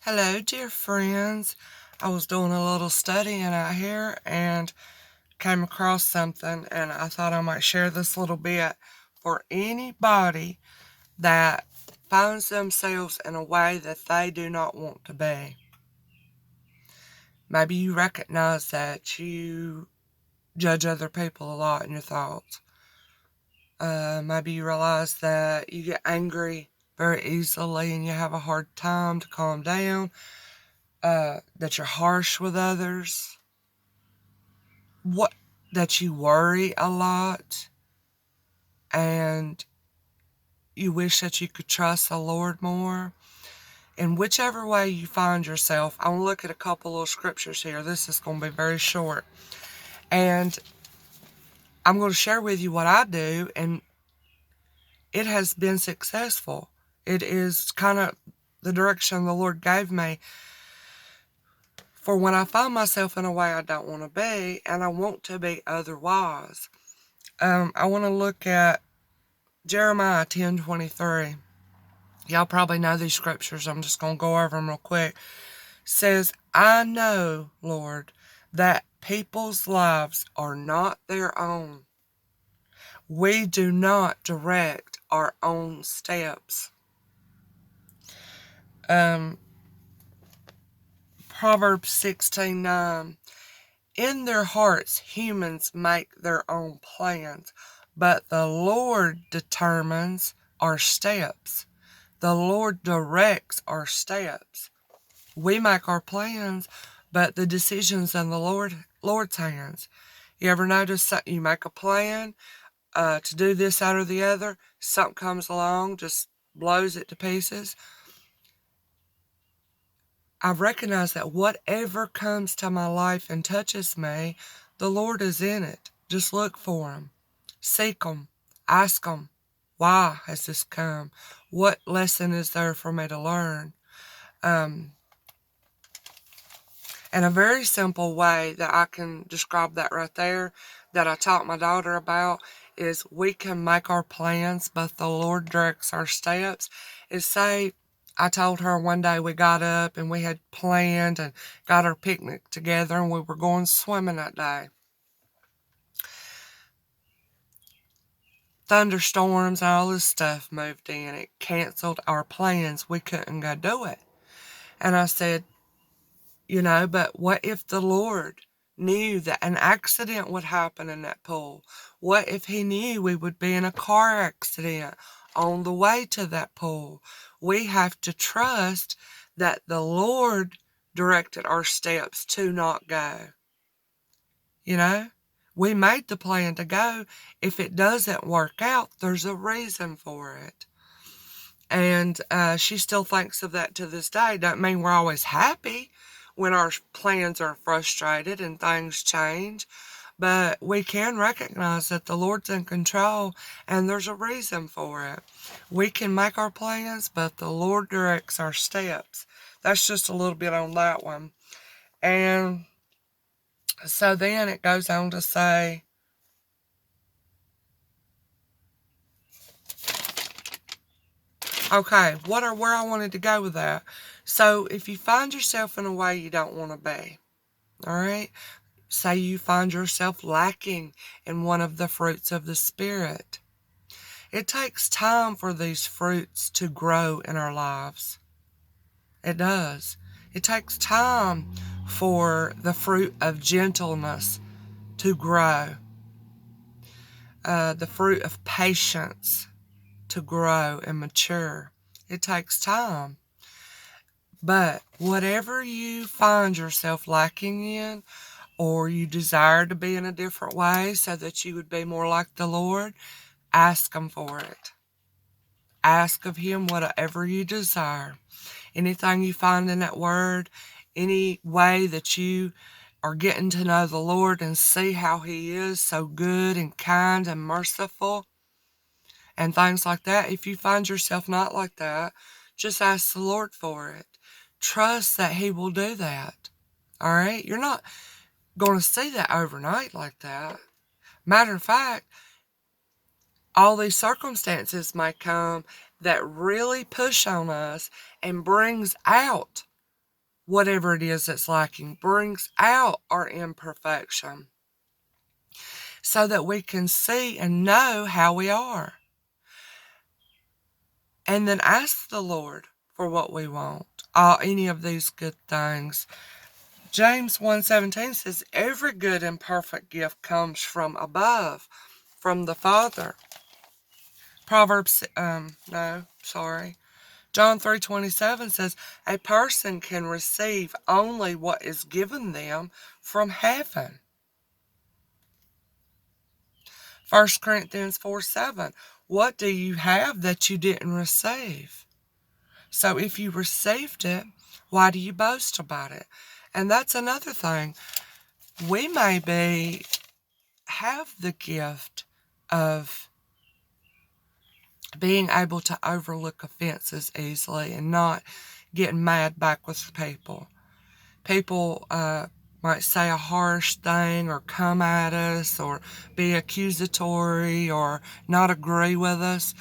Hello, dear friends. I was doing a little studying out here and came across something, and I thought I might share this little bit for anybody that finds themselves in a way that they do not want to be. Maybe you recognize that you judge other people a lot in your thoughts. Maybe you realize that you get angry very easily and you have a hard time to calm down. That you're harsh with others. What that you worry a lot and you wish that you could trust the Lord more. In whichever way you find yourself, I want to look at a couple of scriptures here. This is going to be very short. And I'm going to share with you what I do, and it has been successful. It is kind of the direction the Lord gave me for when I find myself in a way I don't want to be, and I want to be otherwise. I want to look at Jeremiah 10:23. Y'all probably know these scriptures. I'm just going to go over them real quick. It says, I know, Lord, that people's lives are not their own. We do not direct our own steps. Proverbs 16:9. In their hearts, humans make their own plans, but the Lord determines our steps. The Lord directs our steps. We make our plans, but the decision's in the Lord's hands. You ever notice that you make a plan to do this, that, or the other? Something comes along, just blows it to pieces. I've recognized that whatever comes to my life and touches me, the Lord is in it. Just look for Him. Seek Him. Ask Him, why has this come? What lesson is there for me to learn? And a very simple way that I can describe that right there, that I taught my daughter about, is we can make our plans, but the Lord directs our steps. Is say, I told her one day we got up and we had planned and got our picnic together and we were going swimming that day. Thunderstorms and all this stuff moved in. It canceled our plans. We couldn't go do it. And I said, but what if the Lord knew that an accident would happen in that pool? What if He knew we would be in a car accident on the way to that pool? We have to trust that the Lord directed our steps to not go. We made the plan to go. If it doesn't work out, there's a reason for it. And she still thinks of that to this day. Doesn't mean we're always happy when our plans are frustrated and things change, but we can recognize that the Lord's in control and there's a reason for it. We can make our plans, but the Lord directs our steps. That's just a little bit on that one. And so then it goes on to say, okay, where I wanted to go with that. So if you find yourself in a way you don't want to be, all right, say you find yourself lacking in one of the fruits of the Spirit. It takes time for these fruits to grow in our lives. It does. It takes time for the fruit of gentleness to grow, the fruit of patience to grow and mature. It takes time. But whatever you find yourself lacking in, or you desire to be in a different way so that you would be more like the Lord, ask Him for it. Ask of Him whatever you desire. Anything you find in that word, any way that you are getting to know the Lord and see how He is so good and kind and merciful and things like that. If you find yourself not like that, just ask the Lord for it. Trust that He will do that. All right? You're not going to see that overnight like that. Matter of fact, all these circumstances may come that really push on us and brings out whatever it is that's lacking, brings out our imperfection so that we can see and know how we are. And then ask the Lord for what we want, any of these good things. James 1:17 says, every good and perfect gift comes from above, from the Father. John 3:27 says, a person can receive only what is given them from heaven. 1 Corinthians 4:7, what do you have that you didn't receive? So if you received it, why do you boast about it? And that's another thing. We maybe have the gift of being able to overlook offenses easily and not getting mad back with people. People might say a harsh thing or come at us or be accusatory or not agree with us.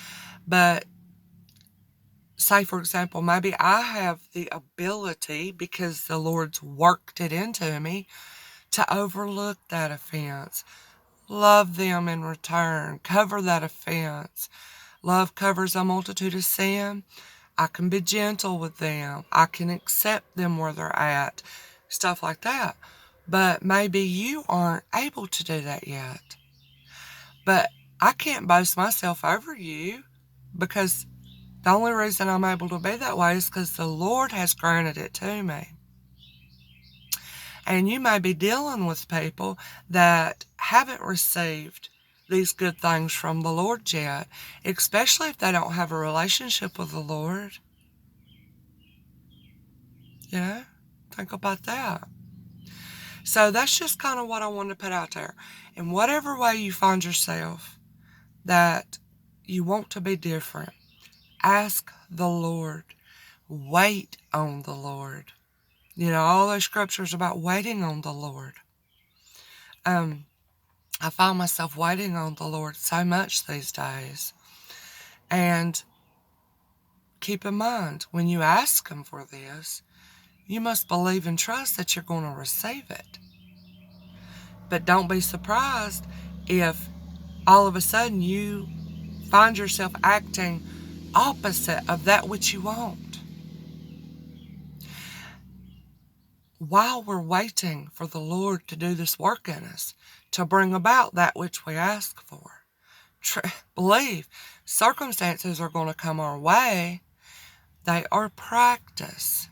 But say, for example, maybe I have the ability, because the Lord's worked it into me, to overlook that offense. Love them in return. Cover that offense. Love covers a multitude of sin. I can be gentle with them. I can accept them where they're at. Stuff like that. But maybe you aren't able to do that yet. But I can't boast myself over you, because the only reason I'm able to be that way is because the Lord has granted it to me. And you may be dealing with people that haven't received these good things from the Lord yet, especially if they don't have a relationship with the Lord. You know, think about that. So that's just kind of what I wanted to put out there. In whatever way you find yourself that you want to be different, ask the Lord. Wait on the Lord. You know, all those scriptures about waiting on the Lord. I find myself waiting on the Lord so much these days. And keep in mind, when you ask Him for this, you must believe and trust that you're going to receive it. But don't be surprised if all of a sudden you find yourself acting opposite of that which you want. While we're waiting for the Lord to do this work in us, to bring about that which we ask for, believe circumstances are going to come our way. They are practice.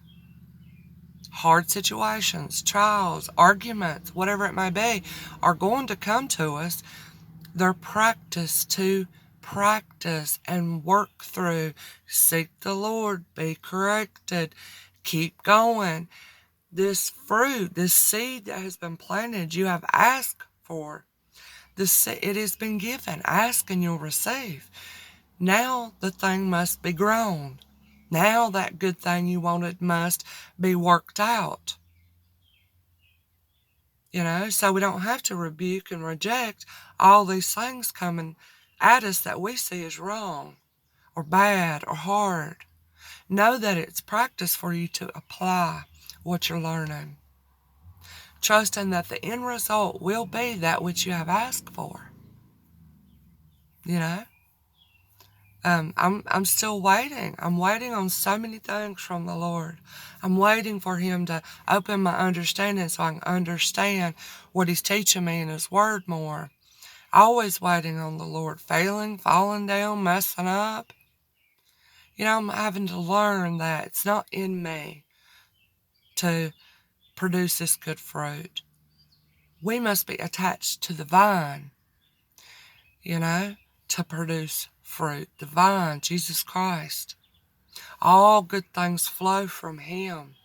Hard situations, trials, arguments, whatever it may be, are going to come to us. They're practice to practice and work through. Seek the Lord, be corrected, keep going. This fruit, this seed that has been planted, you have asked for. It has been given. Ask and you'll receive. Now the thing must be grown. Now that good thing you wanted must be worked out. You know, so we don't have to rebuke and reject all these things coming at us that we see as wrong or bad or hard. Know that it's practice for you to apply what you're learning. Trusting that the end result will be that which you have asked for. You know? I'm still waiting. I'm waiting on so many things from the Lord. I'm waiting for Him to open my understanding so I can understand what He's teaching me in His Word more. Always waiting on the Lord, failing, falling down, messing up. You know, I'm having to learn that it's not in me to produce this good fruit. We must be attached to the vine, you know, to produce fruit. The vine, Jesus Christ. All good things flow from Him.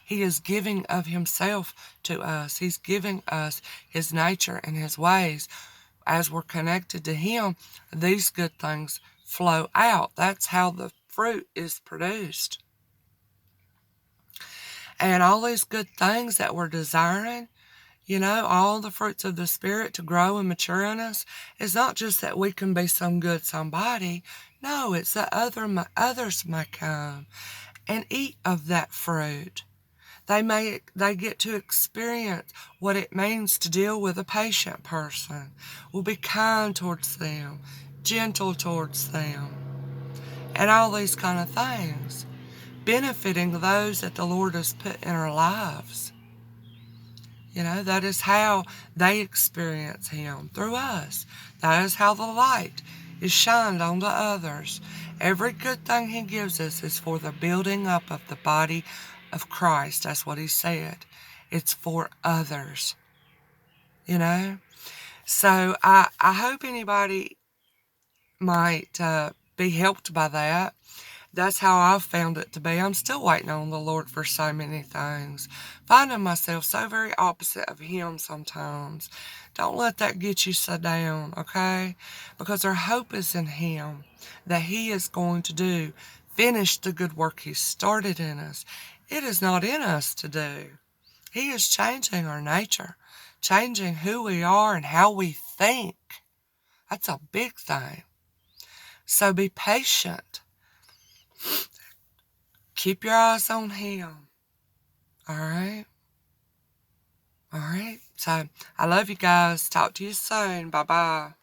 He is giving of Himself to us. He's giving us His nature and His ways. As we're connected to Him, these good things flow out. That's how the fruit is produced. And all these good things that we're desiring, you know, all the fruits of the Spirit to grow and mature in us, is not just that we can be some good somebody. No, it's that others may come and eat of that fruit. They get to experience what it means to deal with a patient person. Will be kind towards them, gentle towards them, and all these kind of things, benefiting those that the Lord has put in our lives. That is how they experience Him, through us. That is how the light is shined on to others. Every good thing He gives us is for the building up of the body of Christ. That's what He said. It's for others. So I hope anybody might be helped by that. That's how I've found it to be. I'm still waiting on the Lord for so many things. Finding myself so very opposite of Him sometimes. Don't let that get you so down, okay? Because our hope is in Him, that He is going to finish the good work He started in us. It is not in us to do. He is changing our nature, changing who we are and how we think. That's a big thing. So be patient. Keep your eyes on Him. All right? All right. So I love you guys. Talk to you soon. Bye-bye.